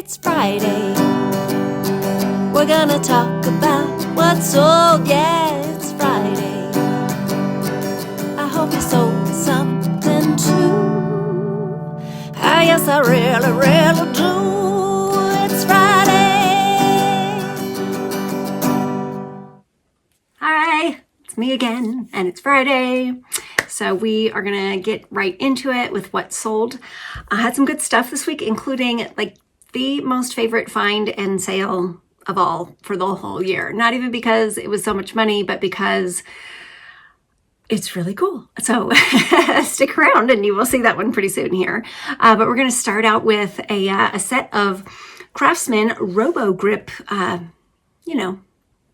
it's Friday. We're gonna talk about what's sold, yeah, it's Friday. I hope you sold something too. Ah, yes, I really, really do. It's Friday. Hi, it's me again, and it's Friday. So we are gonna get right into it with what sold. I had some good stuff this week, including like the most favorite find and sale of all for the whole year. Not even because it was so much money, but because it's really cool. So stick around and you will see that one pretty soon here. But we're gonna start out with a set of Craftsman Robo Grip,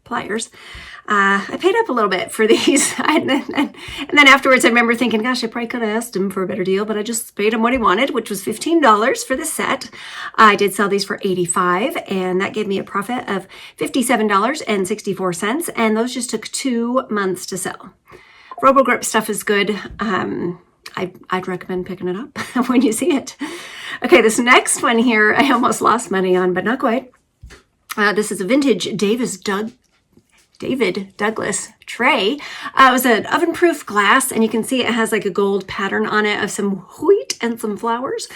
pliers. I paid up a little bit for these. And then afterwards I remember thinking, gosh, I probably could have asked him for a better deal, but I just paid him what he wanted, which was $15 for the set. I did sell these for $85, and that gave me a profit of $57.64, and those just took 2 months to sell. RoboGrip stuff is good. I'd recommend picking it up when you see it. Okay, this next one here, I almost lost money on, but not quite. This is a vintage David Douglas tray. It was an oven-proof glass, and you can see it has like a gold pattern on it of some wheat and some flowers.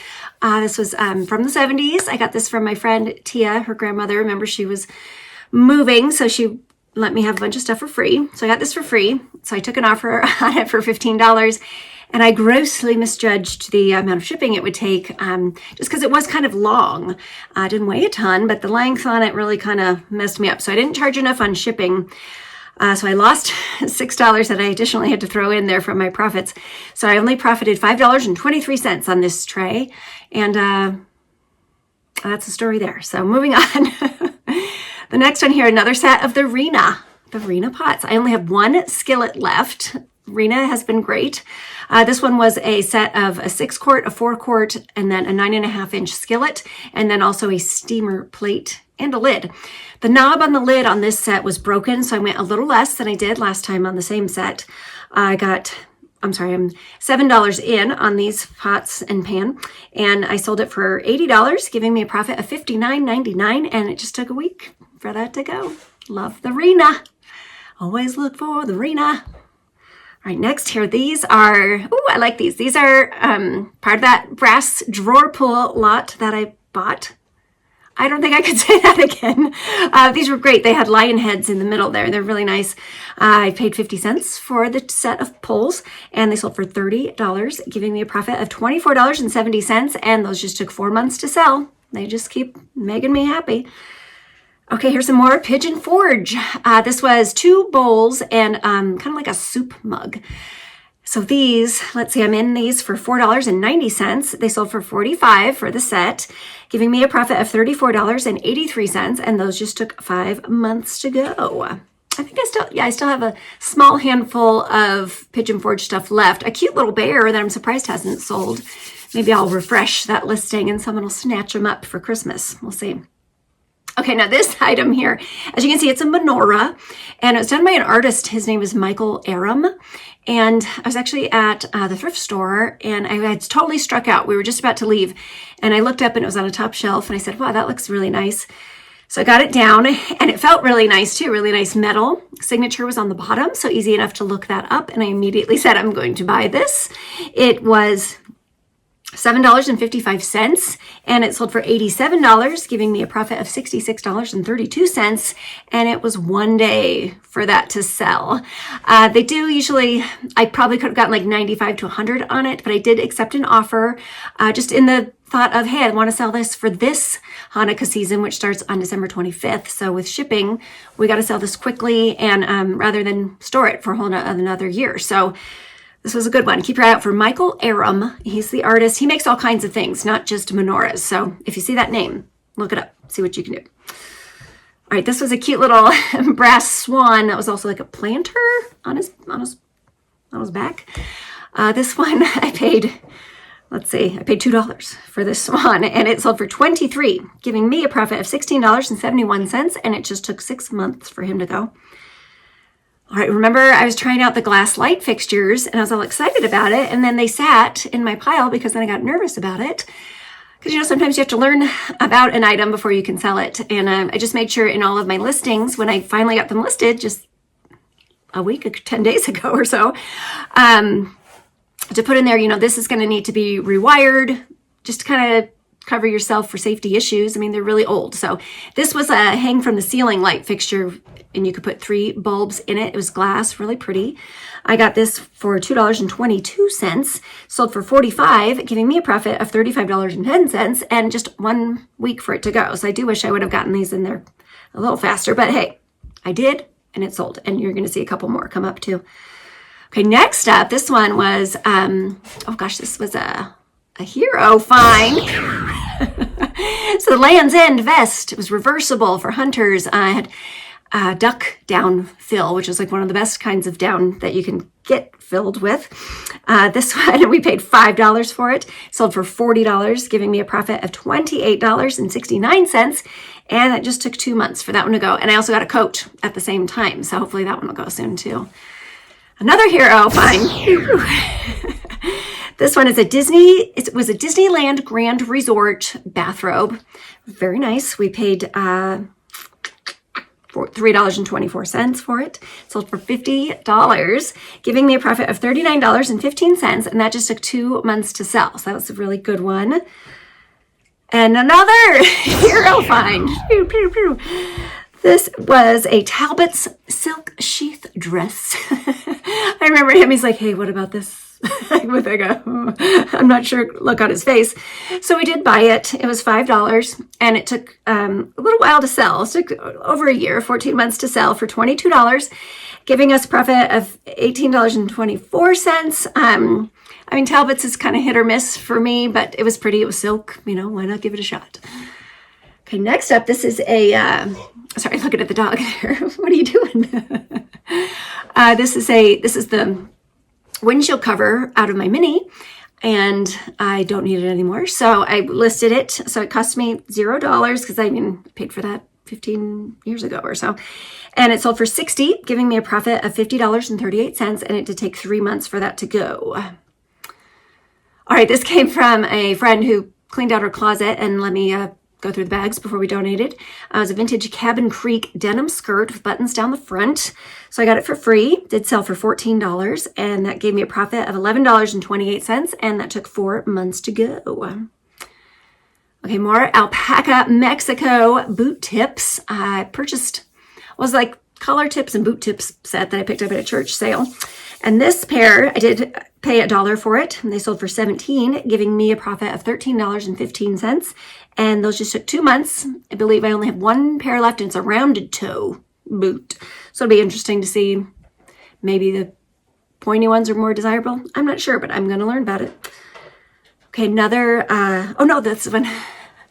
This was from the 70s. I got this from my friend Tia, her grandmother. Remember, she was moving, so she let me have a bunch of stuff for free. So I got this for free. So I took an offer on it for $15, and I grossly misjudged the amount of shipping it would take, just because it was kind of long. I didn't weigh a ton, but the length on it really kind of messed me up. So I didn't charge enough on shipping. So I lost $6 that I additionally had to throw in there from my profits. So I only profited $5.23 on this tray. And that's the story there. So moving on. The next one here, another set of the Rena pots. I only have one skillet left. Rena has been great. This one was a set of a 6-quart, a 4-quart, and then a 9.5-inch skillet, and then also a steamer plate and a lid. The knob on the lid on this set was broken, so I went a little less than I did last time on the same set. I'm $7 in on these pots and pan, and I sold it for $80, giving me a profit of $59.99, and it just took a week for that to go. Love the Rena. Always look for the Rena. All right, next here, these are, I like these. These are part of that brass drawer pull lot that I bought. I don't think I could say that again. These were great. They had lion heads in the middle there. They're really nice. I paid 50 cents for the set of pulls, and they sold for $30, giving me a profit of $24.70, and those just took 4 months to sell. They just keep making me happy. Okay, here's some more Pigeon Forge. This was 2 bowls and kind of like a soup mug. So these, let's see, I'm in these for $4.90. They sold for $45 for the set, giving me a profit of $34.83, and those just took 5 months to go. I think I still have a small handful of Pigeon Forge stuff left. A cute little bear that I'm surprised hasn't sold. Maybe I'll refresh that listing and someone will snatch them up for Christmas. We'll see. Okay, now this item here, as you can see, it's a menorah, and it was done by an artist. His name is Michael Aram, and I was actually at the thrift store, and I had totally struck out. We were just about to leave, and I looked up, and it was on a top shelf, and I said, wow, that looks really nice. So I got it down, and it felt really nice, too, really nice metal. Signature was on the bottom, so easy enough to look that up, and I immediately said, I'm going to buy this. It was $7.55, and it sold for $87, giving me a profit of $66.32, and it was 1 day for that to sell. They do usually, I probably could have gotten like 95 to 100 on it, but I did accept an offer just in the thought of, hey, I want to sell this for this Hanukkah season, which starts on December 25th. So with shipping, we got to sell this quickly, and rather than store it for a whole another year. So this was a good one. Keep your eye out for Michael Aram. He's the artist. He makes all kinds of things, not just menorahs. So if you see that name, look it up. See what you can do. All right, this was a cute little brass swan that was also like a planter on his back. This one I paid $2 for this swan, and it sold for $23, giving me a profit of $16.71, and it just took 6 months for him to go. All right, remember I was trying out the glass light fixtures and I was all excited about it, and then they sat in my pile because then I got nervous about it. Because, sometimes you have to learn about an item before you can sell it. And I just made sure in all of my listings, when I finally got them listed, just a week, 10 days ago or so, to put in there, this is going to need to be rewired, just to kind of cover yourself for safety issues. I mean, they're really old. So this was a hang from the ceiling light fixture, and you could put 3 bulbs in it. It was glass, really pretty. I got this for $2.22, sold for $45, giving me a profit of $35.10, and just 1 week for it to go. So I do wish I would have gotten these in there a little faster, but hey, I did, and it sold. And you're going to see a couple more come up too. Okay, next up, this one was, this was a hero find. So the Land's End vest, it was reversible for hunters. I had duck down fill, which is like one of the best kinds of down that you can get filled with. This one, we paid $5 for it, sold for $40, giving me a profit of $28.69. And it just took 2 months for that one to go. And I also got a coat at the same time. So hopefully that one will go soon too. Another hero find. This one is it was a Disneyland Grand Resort bathrobe. Very nice. We paid for $3.24 for it. Sold for $50, giving me a profit of $39.15, and that just took 2 months to sell. So that was a really good one. And another hero find. This was a Talbot's silk sheath dress. I remember him, he's like, hey, what about this? With I'm not sure, look on his face. So we did buy it. It was $5, and it took a little while to sell. It took over a year, 14 months to sell for $22, giving us a profit of $18.24. I mean, Talbot's is kind of hit or miss for me, but it was pretty. It was silk. Why not give it a shot? Okay, next up, this is a, sorry, looking at the dog there. What are you doing? This is the windshield cover out of my Mini, and I don't need it anymore. So I listed it. So it cost me $0 because I paid for that 15 years ago or so. And it sold for $60, giving me a profit of $50.38. And it did take 3 months for that to go. All right, this came from a friend who cleaned out her closet and let me go through the bags before we donated. It was a vintage Cabin Creek denim skirt with buttons down the front. So I got it for free, did sell for $14, and that gave me a profit of $11.28, and that took 4 months to go. Okay, more Alpaca Mexico boot tips. I purchased, was like collar tips and boot tips set that I picked up at a church sale. And this pair, I did pay $1 for it, and they sold for $17, giving me a profit of $13.15. And those just took 2 months. I believe I only have 1 pair left, and it's a rounded toe boot. So it'll be interesting to see. Maybe the pointy ones are more desirable. I'm not sure, but I'm going to learn about it. Okay, another, that's when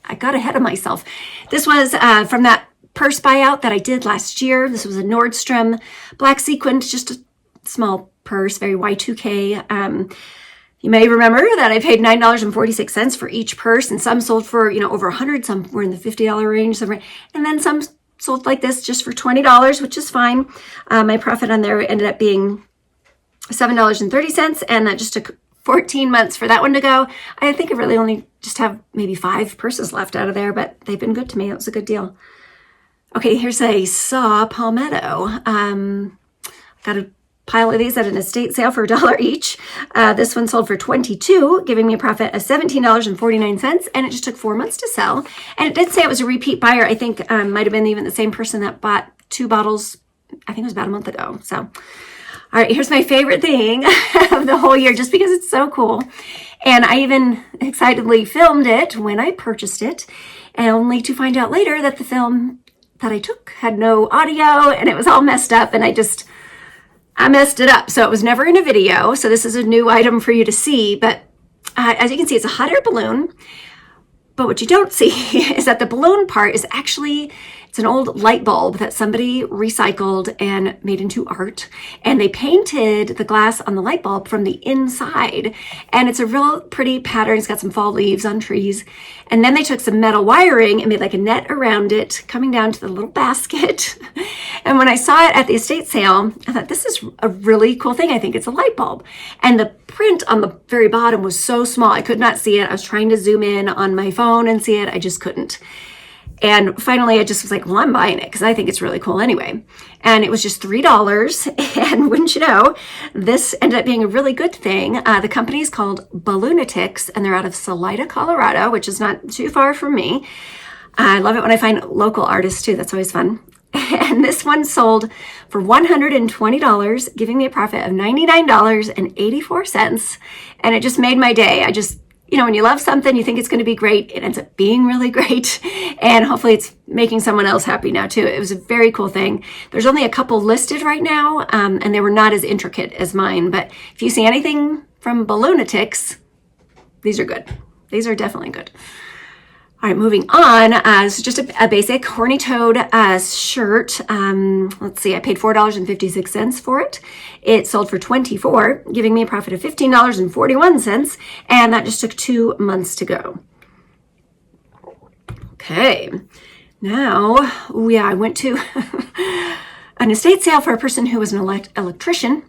I got ahead of myself. This was from that purse buyout that I did last year. This was a Nordstrom black sequined, just a small purse, very Y2K. You may remember that I paid $9.46 for each purse, and some sold for, over 100, some were in the $50 range, and then some sold like this just for $20, which is fine. My profit on there ended up being $7.30, and that just took 14 months for that one to go. I think I really only just have maybe 5 purses left out of there, but they've been good to me. It was a good deal. Okay, here's a saw palmetto. Got a pile of these at an estate sale for $1 each. This one sold for $22, giving me a profit of $17.49, and it just took 4 months to sell. And it did say it was a repeat buyer. I think might have been even the same person that bought 2 bottles, I think it was about a month ago. So, all right, here's my favorite thing of the whole year, just because it's so cool. And I even excitedly filmed it when I purchased it, and only to find out later that the film that I took had no audio, and it was all messed up, and I messed it up. So it was never in a video. So this is a new item for you to see. But as you can see, it's a hot air balloon. But what you don't see is that the balloon part is actually It's an old light bulb that somebody recycled and made into art. And they painted the glass on the light bulb from the inside. And it's a real pretty pattern. It's got some fall leaves on trees. And then they took some metal wiring and made like a net around it coming down to the little basket. And when I saw it at the estate sale, I thought, this is a really cool thing. I think it's a light bulb. And the print on the very bottom was so small, I could not see it. I was trying to zoom in on my phone and see it. I just couldn't. And finally, I just was like, well, I'm buying it because I think it's really cool anyway. And it was just $3. And wouldn't you know, this ended up being a really good thing. The company is called Balloonatics, and they're out of Salida, Colorado, which is not too far from me. I love it when I find local artists too. That's always fun. And this one sold for $120, giving me a profit of $99.84. And it just made my day. I just, when you love something, you think it's going to be great. It ends up being really great. And hopefully it's making someone else happy now too. It was a very cool thing. There's only a couple listed right now, and they were not as intricate as mine. But if you see anything from Balloonatics, these are good. These are definitely good. All right, moving on. So just a basic horny toad shirt. Let's see, I paid $4.56 for it. It sold for $24, giving me a profit of $15.41, and that just took 2 months to go. Okay, now, I went to an estate sale for a person who was an electrician.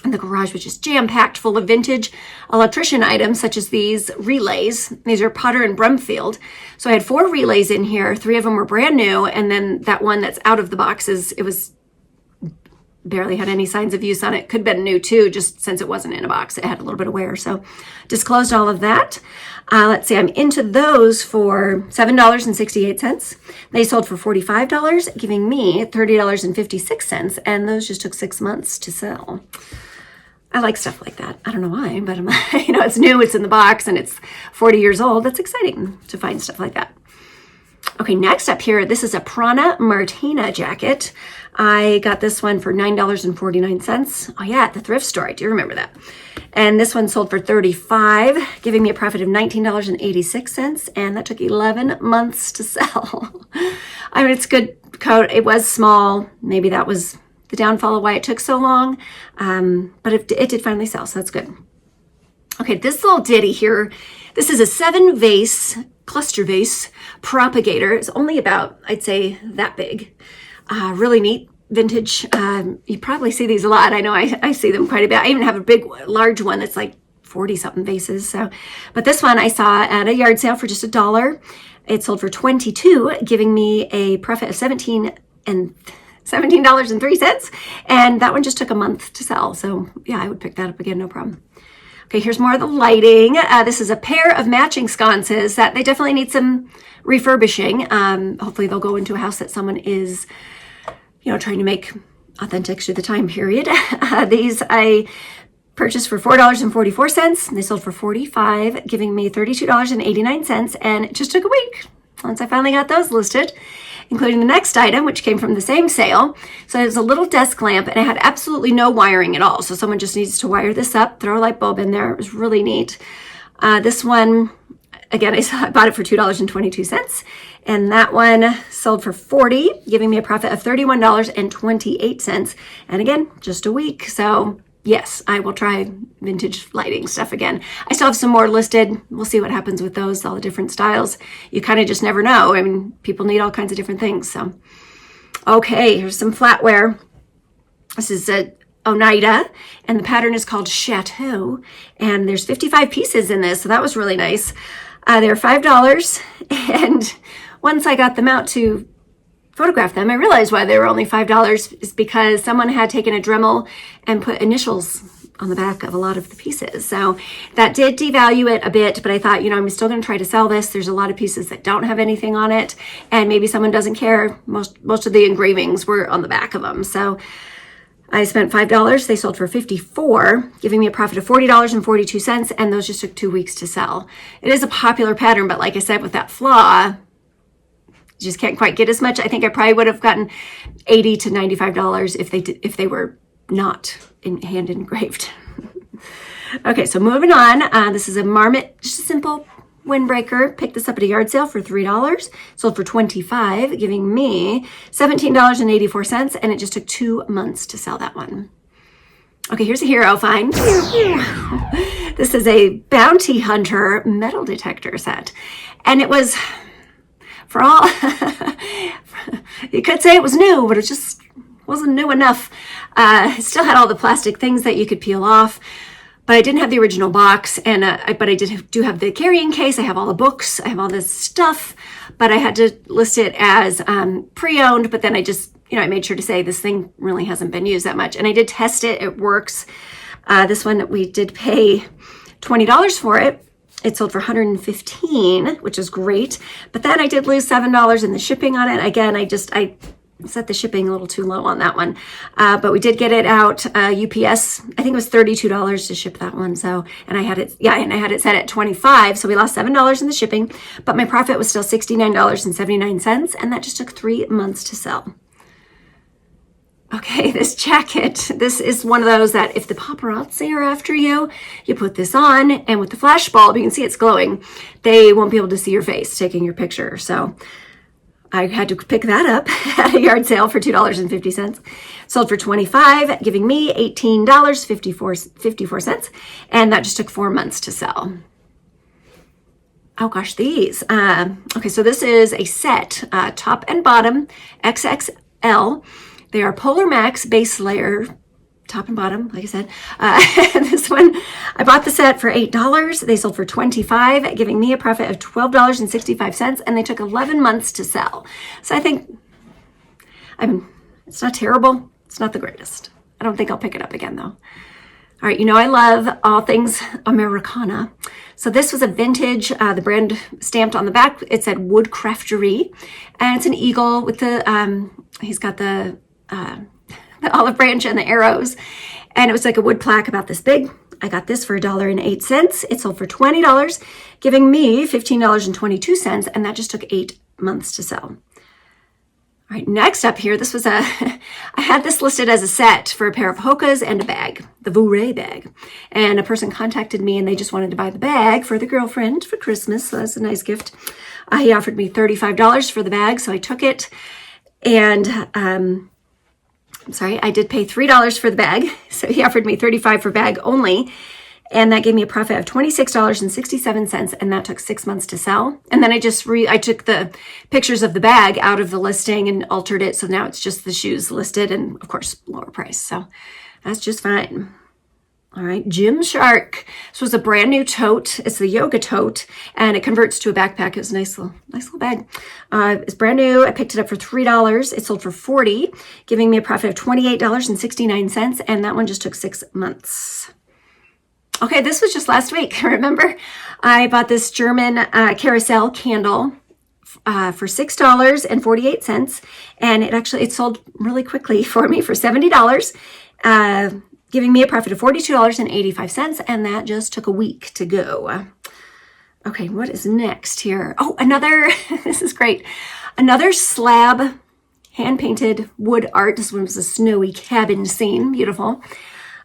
And the garage was just jam-packed full of vintage electrician items, such as these relays. These are Potter and Brumfield. So I had 4 relays in here. 3 of them were brand new. And then that one that's out of the boxes, it was barely had any signs of use on it. Could have been new too, just since it wasn't in a box. It had a little bit of wear. So disclosed all of that. Let's see, I'm into those for $7.68. They sold for $45, giving me $30.56. And those just took 6 months to sell. I like stuff like that. I don't know why, but it's new, it's in the box, and it's 40 years old. That's exciting to find stuff like that. Okay, next up here, this is a Prana Martina jacket. I got this one for $9.49. Oh yeah, at the thrift store. I do remember that. And this one sold for $35, giving me a profit of $19.86, and that took 11 months to sell. I mean, it's a good coat. It was small. Maybe that was the downfall of why it took so long, but it did finally sell, so that's good. Okay, this little ditty here, this is a 7-vase, cluster vase propagator. It's only about, I'd say, that big. Really neat, vintage. You probably see these a lot. I know I see them quite a bit. I even have a large one that's like 40-something vases. So, but this one I saw at a yard sale for just $1. It sold for $22, giving me a profit of $17.03, and that one just took a month to sell. So yeah, I would pick that up again, no problem. Okay, here's more of the lighting. This is a pair of matching sconces that they definitely need some refurbishing. Hopefully they'll go into a house that someone is, trying to make authentic to the time period. These I purchased for $4.44, and they sold for $45, giving me $32.89, and it just took a week once I finally got those listed, including the next item, which came from the same sale. So it was a little desk lamp, and it had absolutely no wiring at all. So someone just needs to wire this up, throw a light bulb in there. It was really neat. This one, again, I bought it for $2.22, and that one sold for $40, giving me a profit of $31.28. And again, just a week. So yes, I will try vintage lighting stuff again. I still have some more listed. We'll see what happens with those, all the different styles. You kind of just never know. I mean, people need all kinds of different things. So, okay, here's some flatware. This is a Oneida, and the pattern is called Chateau. And there's 55 pieces in this, so that was really nice. They're $5, and once I got them out to photograph them, I realized why they were only $5 is because someone had taken a Dremel and put initials on the back of a lot of the pieces. So that did devalue it a bit, but I thought, I'm still going to try to sell this. There's a lot of pieces that don't have anything on it, and maybe someone doesn't care. Most of the engravings were on the back of them. So I spent $5. They sold for $54, giving me a profit of $40.42, and those just took 2 weeks to sell. It is a popular pattern, but like I said, with that flaw, just can't quite get as much. I think I probably would have gotten $80 to $95 if they were not hand engraved. Okay, so moving on. This is a marmot, just a simple windbreaker. Picked this up at a yard sale for $3. Sold for $25, giving me $17.84, and it just took 2 months to sell that one. Okay, here's a hero find. This is a Bounty Hunter metal detector set. And it was, for all, you could say it was new, but it just wasn't new enough. It still had all the plastic things that you could peel off, but I didn't have the original box. And but I do have the carrying case. I have all the books. I have all this stuff, but I had to list it as pre-owned. But then I just, I made sure to say this thing really hasn't been used that much. And I did test it. It works. This one, we did pay $20 for it. It sold for $115, which is great. But then I did lose $7 in the shipping on it. Again, I set the shipping a little too low on that one. But we did get it out UPS. I think it was $32 to ship that one. So, and I had it set at $25. So we lost $7 in the shipping, but my profit was still $69.79. And that just took 3 months to sell. Okay, this jacket, this is one of those that if the paparazzi are after you, you put this on, and with the flash bulb, you can see it's glowing. They won't be able to see your face taking your picture. So I had to pick that up at a yard sale for $2.50. Sold for $25, giving me $18.54, and that just took 4 months to sell. Oh gosh, these. Okay, so this is a set, top and bottom, XXL. They are Polar Max base layer, top and bottom, like I said. This one, I bought the set for $8. They sold for $25, giving me a profit of $12.65, and they took 11 months to sell. So I think, it's not terrible. It's not the greatest. I don't think I'll pick it up again, though. All right, I love all things Americana. So this was a vintage, the brand stamped on the back, it said Woodcraftery, and it's an eagle with the, he's got the olive branch and the arrows, and it was like a wood plaque about this big. I got this for $1.08. It sold for $20, giving me $15.22, and that just took 8 months to sell. All right, next up here, this was I had this listed as a set for a pair of Hokas and a bag, the Vouré bag. And a person contacted me and they just wanted to buy the bag for the girlfriend for Christmas. So that's a nice gift. He offered me $35 for the bag, so I took it. And I did pay $3 for the bag. So he offered me $35 for bag only. And that gave me a profit of $26.67, and that took 6 months to sell. And then I took the pictures of the bag out of the listing and altered it. So now it's just the shoes listed and, of course, lower price. So that's just fine. All right, Gymshark. This was a brand new tote. It's the yoga tote, and it converts to a backpack. It was a nice little bag. It's brand new. I picked it up for $3. It sold for $40, giving me a profit of $28.69, and that one just took 6 months. Okay, this was just last week. Remember, I bought this German carousel candle for $6.48, and it sold really quickly for me for $70, giving me a profit of $42.85, and that just took a week to go. Okay, what is next here? Oh, this is great. Another slab, hand-painted wood art. This one was a snowy cabin scene, beautiful.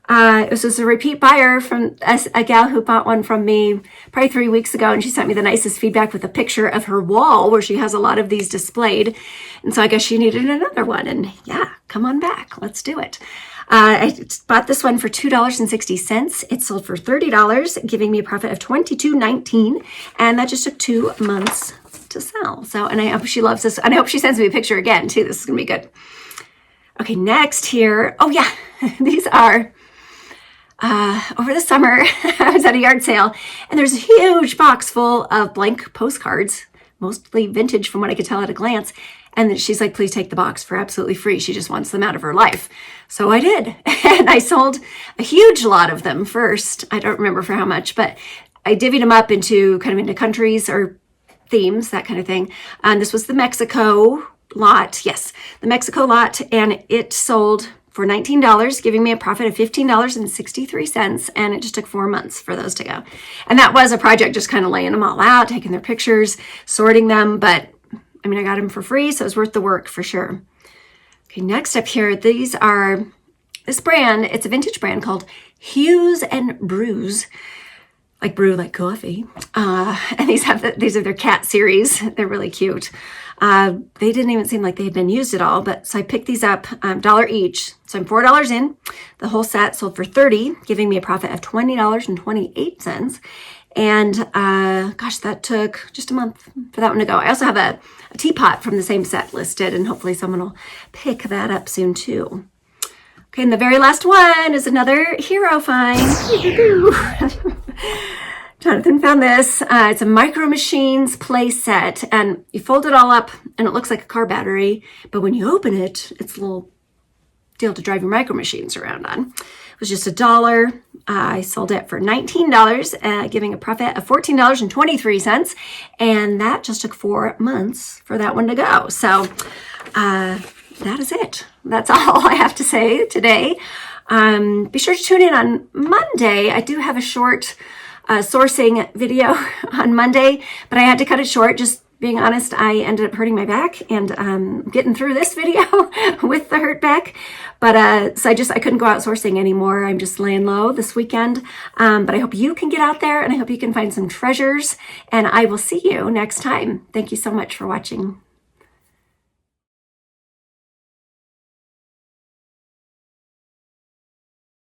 This was a repeat buyer from a gal who bought one from me probably 3 weeks ago, and she sent me the nicest feedback with a picture of her wall where she has a lot of these displayed. And so I guess she needed another one, and yeah, come on back. Let's do it. I bought this one for $2.60. It sold for $30, giving me a profit of $22.19, and that just took 2 months to sell. So, and I hope she loves this, and I hope she sends me a picture again too. This is gonna be good. Okay, next here. Oh yeah, these are. Over the summer, I was at a yard sale, and there's a huge box full of blank postcards, mostly vintage from what I could tell at a glance. And then she's like, please take the box for absolutely free. She just wants them out of her life. So I did. And I sold a huge lot of them first. I don't remember for how much, but I divvied them up into countries or themes, that kind of thing. And this was the Mexico lot. Yes, the Mexico lot. And it sold for $19, giving me a profit of $15.63, and it just took 4 months for those to go. And that was a project, just kind of laying them all out, taking their pictures, sorting them, but I got them for free, so it was worth the work for sure. Okay, next up here, these are this brand. It's a vintage brand called Hues and Brews. like brew like coffee. And these are their cat series. They're really cute. They didn't even seem like they had been used at all, but so I picked these up, $1 each. So I'm $4 in. The whole set sold for $30, giving me a profit of $20.28. And gosh, that took just a month for that one to go. I also have a teapot from the same set listed, and hopefully someone will pick that up soon too. Okay, and the very last one is another hero find. Jonathan found this. It's a Micro Machines play set, and you fold it all up and it looks like a car battery, but when you open it, it's a little deal to drive your Micro Machines around on. It was just $1. I sold it for $19, giving a profit of $14.23, and that just took 4 months for that one to go. So that is it. That's all I have to say today. Be sure to tune in on Monday. I do have a short sourcing video on Monday, but I had to cut it short. Just being honest, I ended up hurting my back and getting through this video with the hurt back. But so I couldn't go out sourcing anymore. I'm just laying low this weekend. But I hope you can get out there, and I hope you can find some treasures. And I will see you next time. Thank you so much for watching.